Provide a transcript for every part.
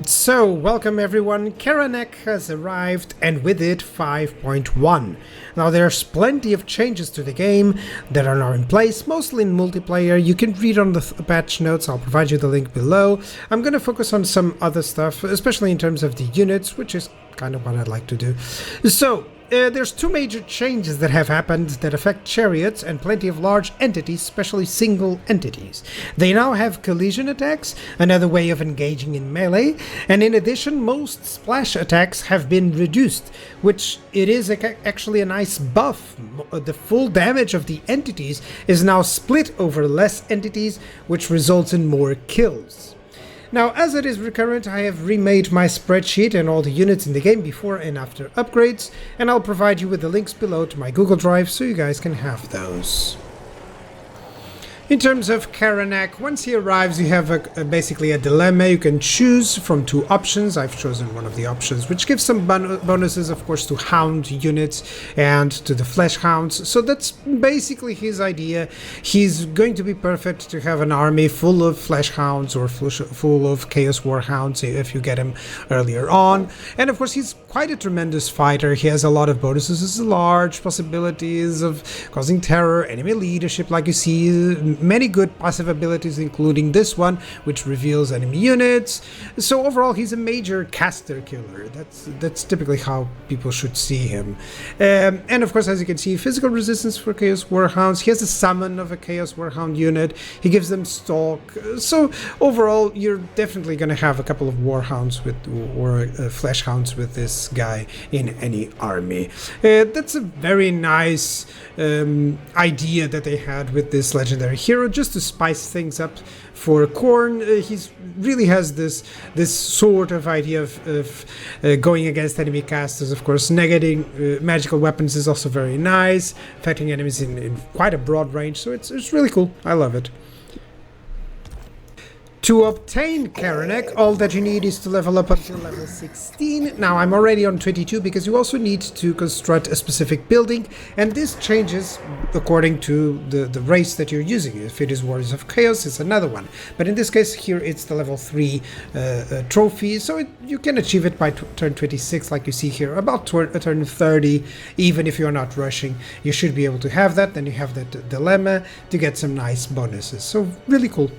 So, welcome everyone, Karanak has arrived, and with it 5.1. Now there's plenty of changes to the game that are now in place, mostly in multiplayer. You can read on the patch notes, I'll provide you the link below. I'm gonna focus on some other stuff, especially in terms of the units, which is kind of what I'd like to do. So, there's two major changes that have happened that affect chariots and plenty of large entities, especially single entities. They now have collision attacks, another way of engaging in melee, and in addition most splash attacks have been reduced, which it is actually a nice buff. The full damage of the entities is now split over less entities, which results in more kills. Now, as it is recurrent, I have remade my spreadsheet and all the units in the game before and after upgrades, and I'll provide you with the links below to my Google Drive so you guys can have those. In terms of Karanak, once he arrives you have basically a dilemma. You can choose from two options. I've chosen one of the options, which gives some bonuses, of course, to hound units and to the flesh hounds. So that's basically his idea. He's going to be perfect to have an army full of flesh hounds or full of chaos war hounds if you get him earlier on. And of course he's quite a tremendous fighter. He has a lot of bonuses, large possibilities of causing terror, enemy leadership, like you see, many good passive abilities, including this one, which reveals enemy units. So overall, he's a major caster killer. That's typically how people should see him. And of course, as you can see, physical resistance for Chaos Warhounds. He has a summon of a Chaos Warhound unit. He gives them stalk. So overall, you're definitely going to have a couple of Warhounds with or Flesh Hounds with this guy in any army. That's a very nice idea that they had with this legendary hero, just to spice things up for Khorne. He's really has this sort of idea of going against enemy casters. Of course, negating magical weapons is also very nice, affecting enemies in quite a broad range, so it's really cool. I love it. To obtain Karanak, all that you need is to level up until level 16. Now, I'm already on 22 because you also need to construct a specific building, and this changes according to the race that you're using. If it is Warriors of Chaos, it's another one. But in this case, here it's the level 3 trophy, so you can achieve it by turn 26, like you see here, about turn 30, even if you're not rushing. You should be able to have that. Then you have that dilemma to get some nice bonuses. So, really cool.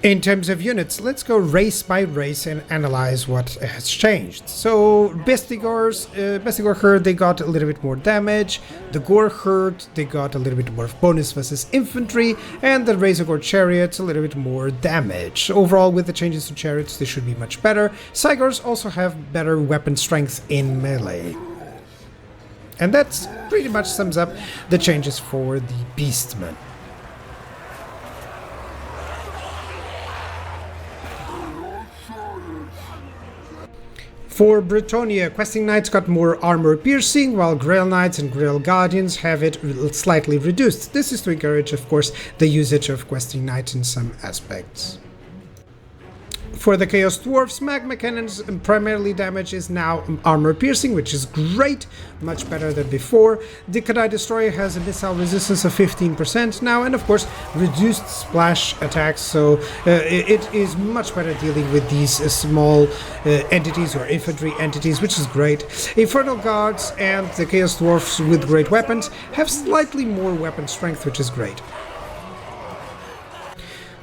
In terms of units, let's go race by race and analyze what has changed. So, Bestigor Herd, they got a little bit more damage. The Gore Herd, they got a little bit more bonus versus infantry. And the Razorgore Chariots, a little bit more damage. Overall, with the changes to chariots, they should be much better. Cygors also have better weapon strength in melee. And that pretty much sums up the changes for the Beastmen. For Bretonnia, Questing Knights got more armor piercing, while Grail Knights and Grail Guardians have it slightly reduced. This is to encourage, of course, the usage of Questing Knights in some aspects. For the Chaos Dwarfs, Magma Cannon's primarily damage is now armor piercing, which is great, much better than before. The Kadai Destroyer has a missile resistance of 15% now, and of course reduced splash attacks, so it is much better dealing with these small entities or infantry entities, which is great. Infernal Guards and the Chaos Dwarfs with great weapons have slightly more weapon strength, which is great.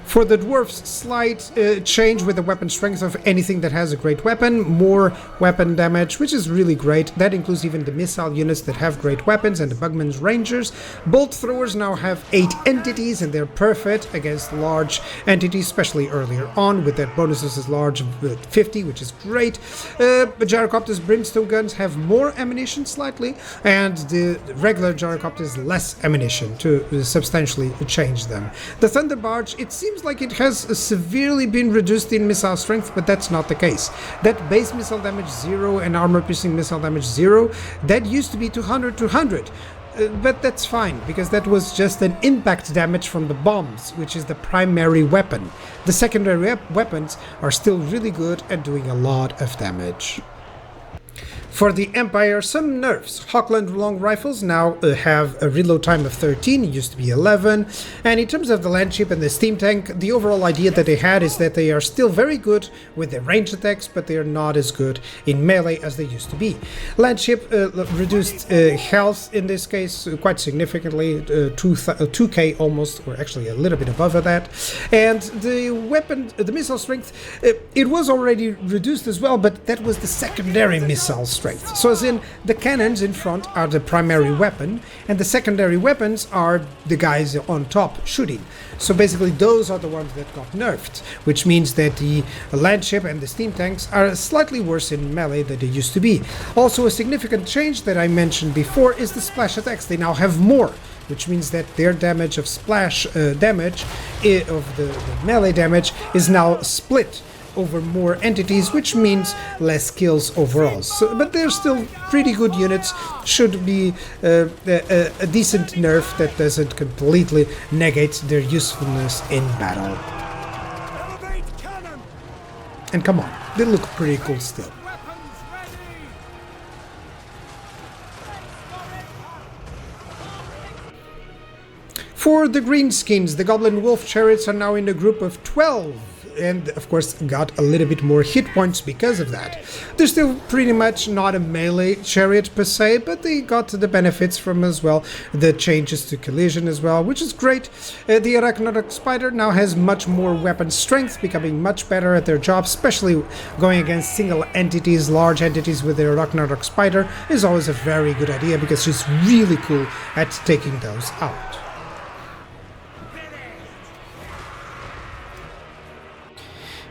For the Dwarfs, slight change with the weapon strength of anything that has a great weapon, more weapon damage, which is really great. That includes even the missile units that have great weapons and the Bugman's Rangers. Bolt Throwers now have 8 entities, and they're perfect against large entities, especially earlier on, with their bonuses as large as 50, which is great. Gyrocopters Brimstone Guns have more ammunition slightly, and the regular Gyrocopters less ammunition to substantially change them. The Thunder Barge, it seems like it has severely been reduced in missile strength, but that's not the case. That base missile damage 0 and armor piercing missile damage 0, that used to be 200. But that's fine, because that was just an impact damage from the bombs, which is the primary weapon. The secondary weapons are still really good at doing a lot of damage. For the Empire, some nerfs. Hawkland long rifles now have a reload time of 13, it used to be 11. And in terms of the landship and the steam tank, the overall idea that they had is that they are still very good with their ranged attacks, but they are not as good in melee as they used to be. Landship reduced health in this case quite significantly, 2k almost, or actually a little bit above that. And the weapon, the missile strength, it was already reduced as well, but that was the secondary missile strength. So as in, the cannons in front are the primary weapon, and the secondary weapons are the guys on top shooting. So basically those are the ones that got nerfed, which means that the landship and the steam tanks are slightly worse in melee than they used to be. Also a significant change that I mentioned before is the splash attacks. They now have more, which means that their damage of splash damage, of the melee damage, is now split over more entities, which means less kills overall. So, but they're still pretty good units, should be a decent nerf that doesn't completely negate their usefulness in battle. And come on, they look pretty cool still. For the Greenskins, the Goblin Wolf chariots are now in a group of 12. And of course got a little bit more hit points because of that. They're still pretty much not a melee chariot per se, but they got the benefits from as well, the changes to collision as well, which is great. The Arachnoid Spider now has much more weapon strength, becoming much better at their job, especially going against single entities, large entities with the Arachnoid Spider is always a very good idea because she's really cool at taking those out.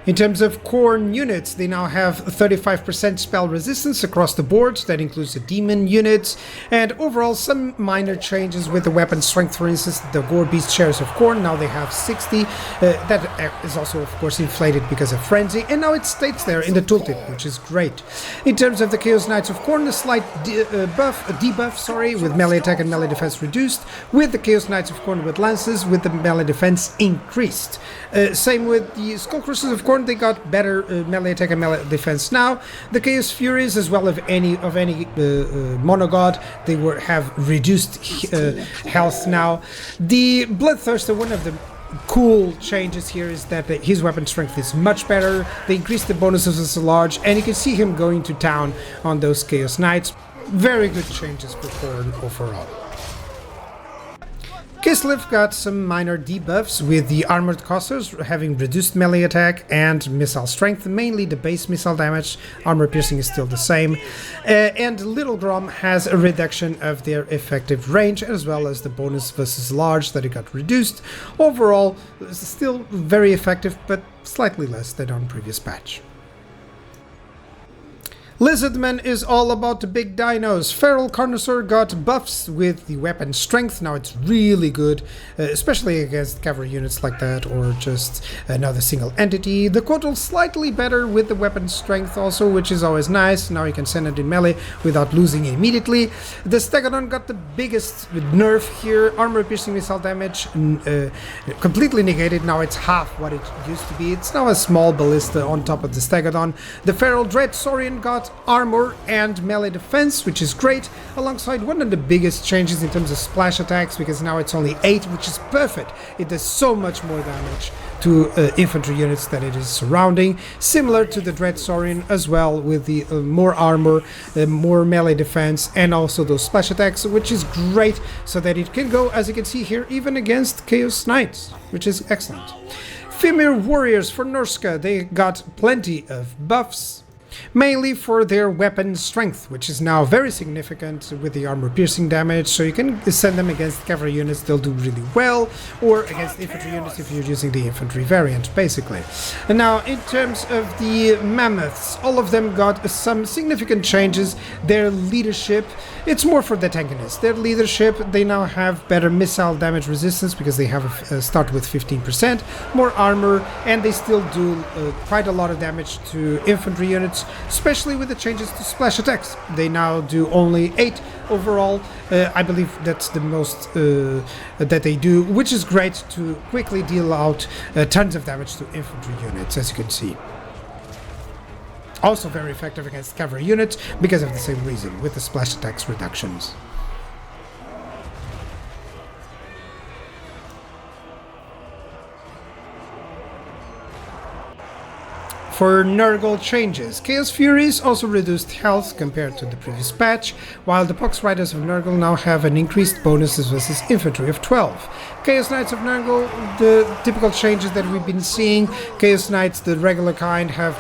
In terms of Khorne units, they now have 35% spell resistance across the board. That includes the demon units, and overall some minor changes with the weapon strength. For instance, the Gore Beast Shares of Khorne, now they have 60. That is also, of course, inflated because of Frenzy, and now it stays there in the tooltip, which is great. In terms of the Chaos Knights of Khorne, a slight debuff, with melee attack and melee defense reduced, with the Chaos Knights of Khorne with lances, with the melee defense increased. Same with the Skullcrushers of Khorne, they got better melee attack and melee defense now. The Chaos Furies, as well as any monogod, they have reduced health now. The Bloodthirster, one of the cool changes here is that his weapon strength is much better. They increased the bonuses as large, and you can see him going to town on those Chaos Knights. Very good changes for Khorne overall. Kislev got some minor debuffs, with the Armored Cossers having reduced melee attack and missile strength, mainly the base missile damage. Armor piercing is still the same. And Little Grom has a reduction of their effective range, as well as the bonus versus large that it got reduced. Overall, still very effective, but slightly less than on previous patch. Lizardmen is all about the big dinos. Feral Carnosaur got buffs with the weapon strength. Now it's really good, especially against cavalry units like that, or just another single entity. The Kotal slightly better with the weapon strength also, which is always nice. Now you can send it in melee without losing immediately. The Stegodon got the biggest nerf here. Armor piercing missile damage completely negated. Now it's half what it used to be. It's now a small ballista on top of the Stegodon. The Feral Dread Saurian got armor and melee defense, which is great, alongside one of the biggest changes in terms of splash attacks, because now it's only 8, which is perfect. It does so much more damage to infantry units that it is surrounding, similar to the Dread Saurian as well, with the more armor, more melee defense, and also those splash attacks, which is great, so that it can go, as you can see here, even against Chaos Knights, which is excellent. Female Warriors for Norsca, they got plenty of buffs, mainly for their weapon strength, which is now very significant with the armor piercing damage, so you can send them against cavalry units, they'll do really well, or against infantry units if you're using the infantry variant, basically. And now, in terms of the mammoths, all of them got some significant changes. Their leadership, it's more for the tankiness. Their leadership, they now have better missile damage resistance, because they have a start with 15%, more armor, and they still do quite a lot of damage to infantry units, especially with the changes to splash attacks. They now do only 8 overall. I believe that's the most that they do, which is great to quickly deal out tons of damage to infantry units, as you can see. Also very effective against cavalry units because of the same reason, with the splash attacks reductions. For Nurgle changes, Chaos Furies also reduced health compared to the previous patch, while the Pox Riders of Nurgle now have an increased bonuses versus infantry of 12. Chaos Knights of Nurgle, the typical changes that we've been seeing. Chaos Knights, the regular kind, have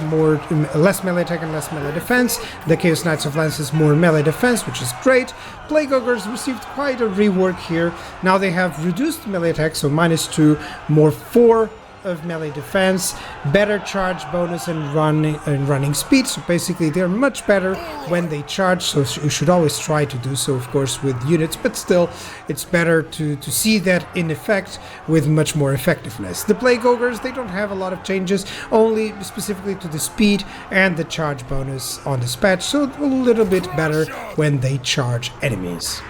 less melee attack and less melee defense. The Chaos Knights of Lances more melee defense, which is great. Plague Ogres received quite a rework here. Now they have reduced melee attack, so -2, more 4 of melee defense, better charge bonus and running speed, so basically they're much better when they charge, so you should always try to do so, of course, with units, but still it's better to see that in effect with much more effectiveness. The Plague Ogres, they don't have a lot of changes, only specifically to the speed and the charge bonus on dispatch, so a little bit better when they charge enemies.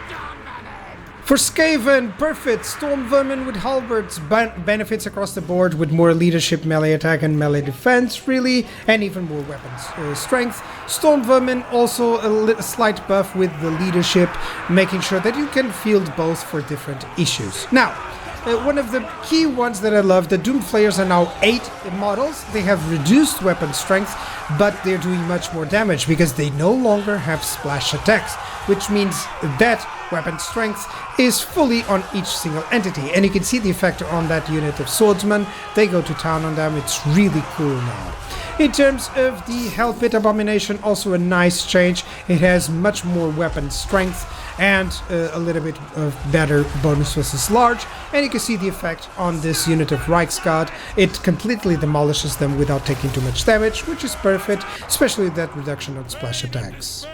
For Skaven, perfect! Storm Vermin with halberds, benefits across the board with more leadership, melee attack and melee defense, really, and even more weapons strength. Storm Vermin also a slight buff with the leadership, making sure that you can field both for different issues. Now, one of the key ones that I love, the Doom Flayers are now 8 models. They have reduced weapon strength, but they're doing much more damage because they no longer have splash attacks, which means that weapon strength is fully on each single entity, and you can see the effect on that unit of swordsmen. They go to town on them. It's really cool now. In terms of the Hell Pit Abomination, also a nice change. It has much more weapon strength and a little bit of better bonus versus large, and you can see the effect on this unit of Reichsguard. It completely demolishes them without taking too much damage, which is perfect, especially that reduction on splash attacks.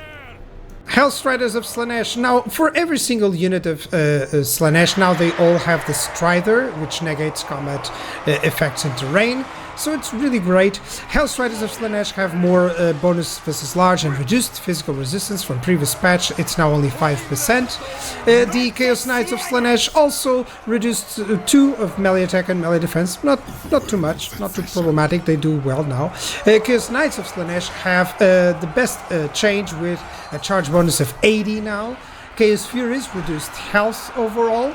Hellstriders of Slaanesh. Now, for every single unit of Slaanesh, now they all have the Strider, which negates combat effects in terrain. So it's really great. Hellstriders of Slaanesh have more bonus versus large and reduced physical resistance from previous patch. It's now only 5%. The Chaos Knights of Slaanesh also reduced 2 of melee attack and melee defense. Not too much, not too problematic. They do well now. Chaos Knights of Slaanesh have the best change with a charge bonus of 80 now. Chaos Furies reduced health overall,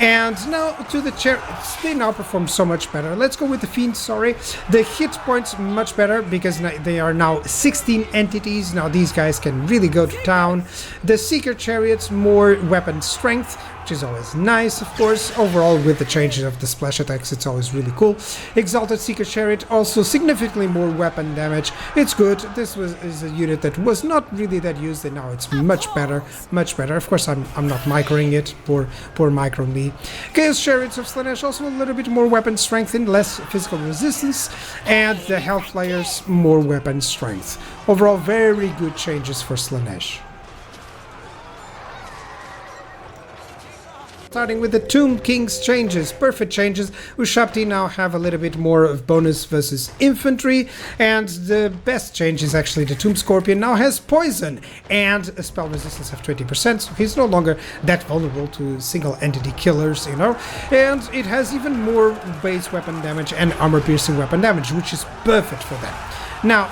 and now to the chariots, they now perform so much better. Let's go with the Fiends, sorry. The hit points much better because they are now 16 entities. Now these guys can really go to town. The Seeker Chariots, more weapon strength, which is always nice, of course. Overall, with the changes of the splash attacks, it's always really cool. Exalted Seeker Chariot, also significantly more weapon damage. It's good. This is a unit that was not really that used, and now it's much better, much better. Of course, I'm not microing it, poor micro me. Chaos Chariots of Slaanesh, also a little bit more weapon strength and less physical resistance, and the Health Players, more weapon strength. Overall, very good changes for Slaanesh. Starting with the Tomb King's changes, perfect changes. Ushabti now have a little bit more of bonus versus infantry, and the best change is actually the Tomb Scorpion now has poison and a spell resistance of 20%, so he's no longer that vulnerable to single entity killers, you know, and it has even more base weapon damage and armor piercing weapon damage, which is perfect for them. Now,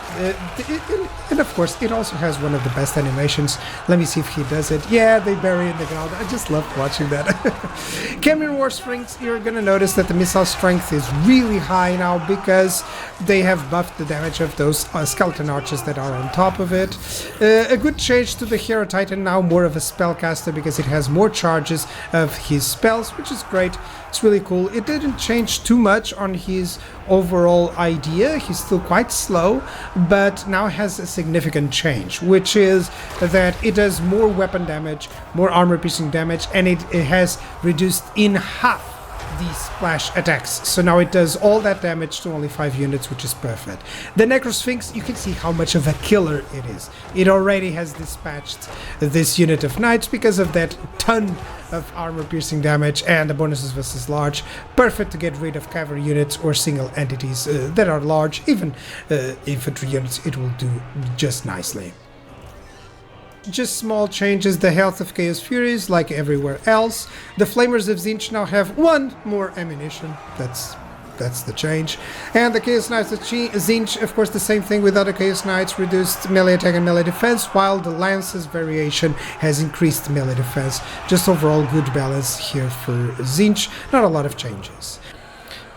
and of course, it also has one of the best animations. Let me see if he does it. Yeah, they bury in the ground. I just love watching that. Cameron War Strength, you're going to notice that the missile strength is really high now because they have buffed the damage of those skeleton archers that are on top of it. A good change to the Hero Titan, now more of a spellcaster because it has more charges of his spells, which is great. It's really cool. It didn't change too much on his overall idea. He's still quite slow, but now has a significant change, which is that it does more weapon damage, more armor piercing damage, and it has reduced in half the splash attacks. So now it does all that damage to only 5 units, which is perfect. The Necrosphinx, you can see how much of a killer it is. It already has dispatched this unit of knights because of that ton of armor piercing damage and the bonuses versus large. Perfect to get rid of cavalry units or single entities that are large. Even infantry units, it will do just nicely. Just small changes, the health of Chaos Furies, like everywhere else. The Flamers of Tzeentch now have 1 more ammunition. That's that's the change. And the Chaos Knights of Tzeentch, of course, the same thing with other Chaos Knights, reduced melee attack and melee defense, while the Lance's variation has increased melee defense. Just overall good balance here for Tzeentch, not a lot of changes.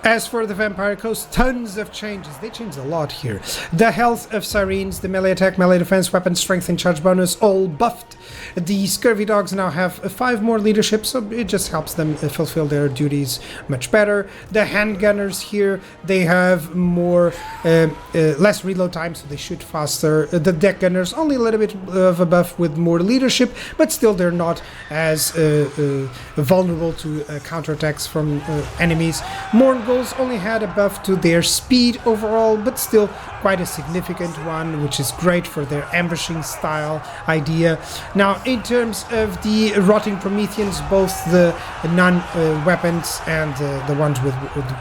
As for the Vampire Coast, tons of changes. They changed a lot here. The health of Sirens, the melee attack, melee defense, weapon strength, and charge bonus all buffed. The Scurvy Dogs now have 5 more leadership, so it just helps them fulfill their duties much better. The Handgunners here, they have more, less reload time, so they shoot faster. The Deck Gunners, only a little bit of a buff with more leadership, but still they're not as vulnerable to counterattacks from enemies. Morgul only had a buff to their speed overall, but still quite a significant one, which is great for their ambushing style idea. Now, in terms of the Rotting Prometheans, both the non-weapons and the ones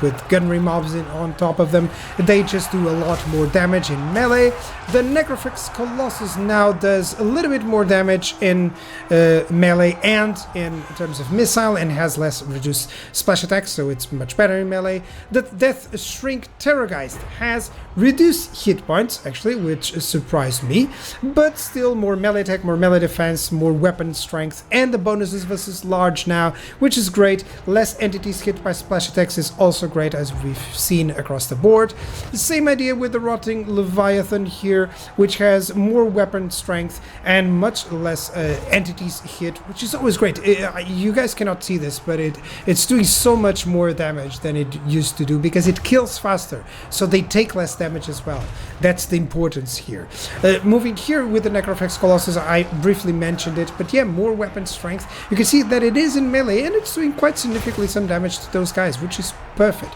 with gunnery mobs on top of them, they just do a lot more damage in melee. The Necrophix Colossus now does a little bit more damage in melee and in terms of missile, and has less reduced splash attacks, so it's much better in melee. The Death Shrink Terrorgeist has reduced hit points, actually, which surprised me, but still more melee attack, more melee defense, more weapon strength, and the bonuses versus large now, which is great. Less entities hit by splash attacks is also great, as we've seen across the board. The same idea with the Rotting Leviathan here, which has more weapon strength and much less entities hit, which is always great. You guys cannot see this, but it's doing so much more damage than it used to do, because it kills faster, so they take less damage as well. That's the importance here. Moving here with the Necrophix Colossus, I briefly mentioned it, but yeah, more weapon strength. You can see that it is in melee, and it's doing quite significantly some damage to those guys, which is perfect.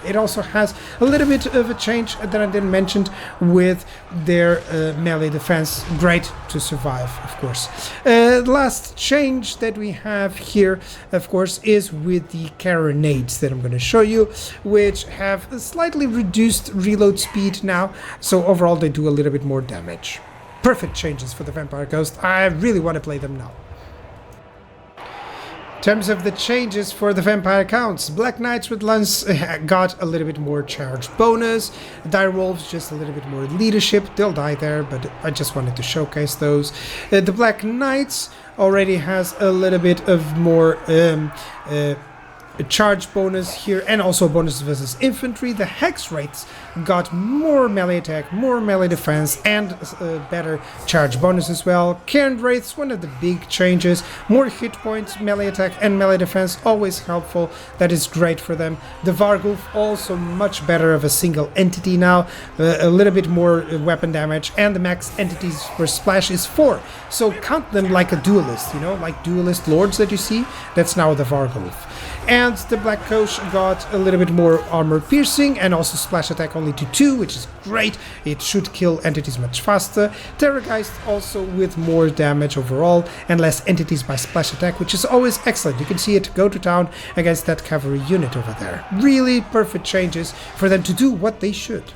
It also has a little bit of a change that I didn't mention with their melee defense. Great to survive, of course. The last change that we have here, of course, is with the Carronades that I'm going to show you, which have a slightly reduced reload speed now, so overall they do a little bit more damage. Perfect changes for the Vampire Coast. I really want to play them now. In terms of the changes for the Vampire Counts, Black Knights with Lance got a little bit more charge bonus. Direwolves just a little bit more leadership. They'll die there, but I just wanted to showcase those. The Black Knights already has a little bit of more a charge bonus here, and also bonus versus infantry. The Hex Wraiths got more melee attack, more melee defense, and better charge bonus as well. Cairn Wraiths, one of the big changes, more hit points, melee attack and melee defense, always helpful. That is great for them. The Varghulf, also much better of a single entity now, a little bit more weapon damage, and the max entities per splash is 4, so count them like a duelist, you know, like duelist lords that you see. That's now the Varghulf. And the Black Coach got a little bit more armor piercing and also splash attack only to 2, which is great. It should kill entities much faster. Terrorgeist also with more damage overall and less entities by splash attack, which is always excellent. You can see it go to town against that cavalry unit over there. Really perfect changes for them to do what they should.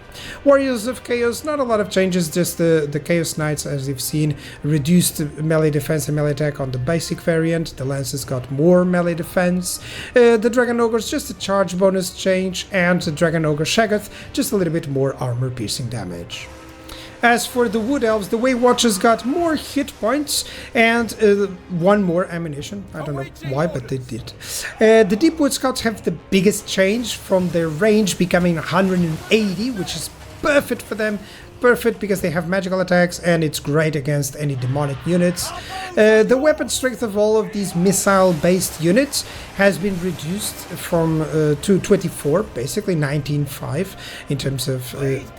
Warriors of Chaos, not a lot of changes, just the Chaos Knights, as you've seen, reduced melee defense and melee attack on the basic variant. The Lances got more melee defense. The Dragon Ogres, just a charge bonus change, and the Dragon Ogre Shaggoth, just a little bit more armor piercing damage. As for the Wood Elves, the Way Watchers got more hit points and 1 more ammunition. I don't know why, but they did. The Deepwood Scouts have the biggest change, from their range becoming 180, which is perfect for them. Perfect because they have magical attacks, and it's great against any demonic units. The weapon strength of all of these missile-based units has been reduced from to 24, basically 19.5 in terms of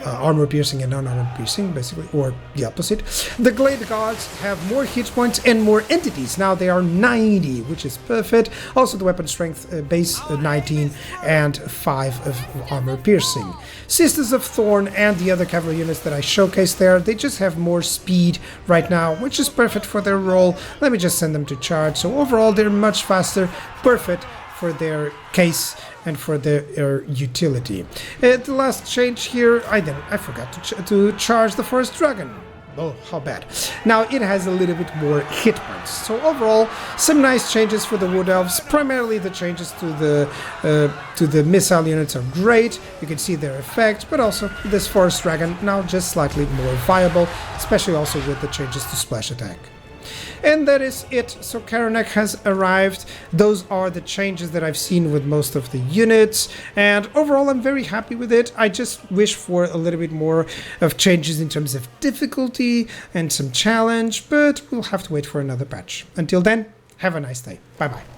armor piercing and non-armor piercing, basically, or the opposite. The Glade Guards have more hit points and more entities. Now they are 90, which is perfect. Also the weapon strength base 19 and 5 of armor piercing. Sisters of Khorne and the other cavalry units that I showcased there, they just have more speed right now, which is perfect for their role. Let me just send them to charge. So overall they're much faster, perfect for their case and for their utility. The last change here, I forgot to charge the Forest Dragon. Oh, how bad. Now it has a little bit more hit points. So overall, some nice changes for the Wood Elves. Primarily the changes to the missile units are great. You can see their effect, but also this Forest Dragon now just slightly more viable, especially also with the changes to splash attack. And that is it. So Karanak has arrived. Those are the changes that I've seen with most of the units. And overall, I'm very happy with it. I just wish for a little bit more of changes in terms of difficulty and some challenge, but we'll have to wait for another patch. Until then, have a nice day. Bye-bye.